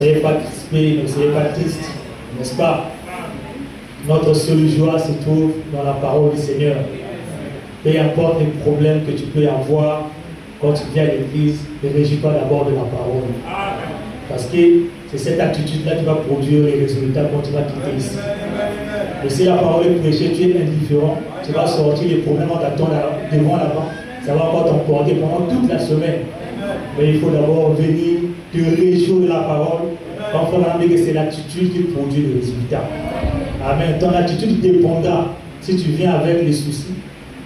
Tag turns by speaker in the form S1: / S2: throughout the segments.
S1: Ne soyez pas crispés, ne soyez pas tristes, n'est-ce pas? Notre seule joie se trouve dans la parole du Seigneur. Peu importe les problèmes que tu peux avoir quand tu viens à l'église, ne réjouis-toi d'abord de la parole. Parce que c'est cette attitude-là qui va produire les résultats quand tu vas quitter ici. Mais si la parole est prêchée, tu es indifférent, tu vas sortir les problèmes en t'attendant devant l'avant. Ça va encore t'emporter pendant toute la semaine. Mais il faut d'abord venir te réjouir de la parole. Parfois, on a dit que c'est l'attitude qui produit le résultat. Amen. Ton attitude dépendra. Si tu viens avec les soucis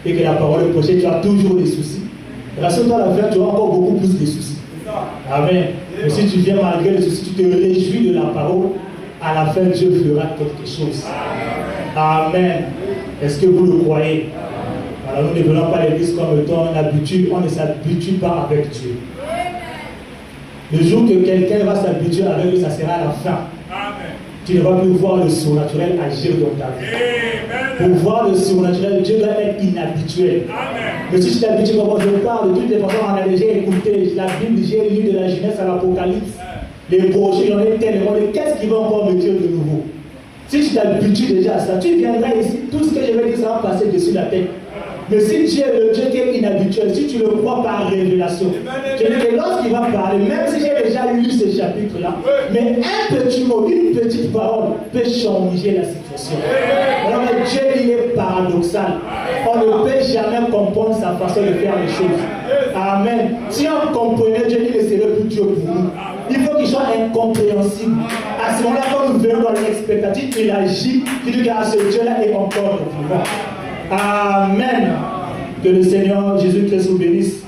S1: et que la parole est prêchée, tu as toujours des soucis. Rassure-toi à la fin, tu auras encore beaucoup plus de soucis. Amen. Mais si tu viens malgré les soucis, tu te réjouis de la parole, à la fin, Dieu fera quelque chose. Amen. Est-ce que vous le croyez? Alors nous ne venons pas à l'église comme étant une habitude, on ne s'habitue pas avec Dieu. Le jour que quelqu'un va s'habituer avec lui, ça sera à la fin. Tu ne vas plus voir le surnaturel agir dans ta vie. Pour voir le surnaturel, Dieu doit être inhabituel. Mais si tu t'habitues, comme je parle, de toutes les façons, on a déjà écouté la Bible, j'ai lu de la Genèse à l'Apocalypse. Les projets, il y en a tellement. Qu'est-ce qui va encore me dire de nouveau? Si tu t'habitues déjà à ça, tu viendras ici, tout ce que je vais dire, ça va passer dessus la tête. Mais si Dieu est le Dieu qui est inhabituel, si tu le crois par révélation, je dis que lorsqu'il va parler, même si j'ai déjà lu ce chapitre-là, mais un petit mot, une petite parole peut changer la situation. Alors Dieu, il est paradoxal. On ne peut jamais comprendre sa façon de faire les choses. Amen. Si on comprenait Dieu, il ne serait plus Dieu pour nous. Il faut qu'il soit incompréhensible. À ce moment-là, quand nous venons dans l'expectative, il agit, il dit que ce Dieu-là est encore vivant. Amen. Que le Seigneur Jésus-Christ vous bénisse.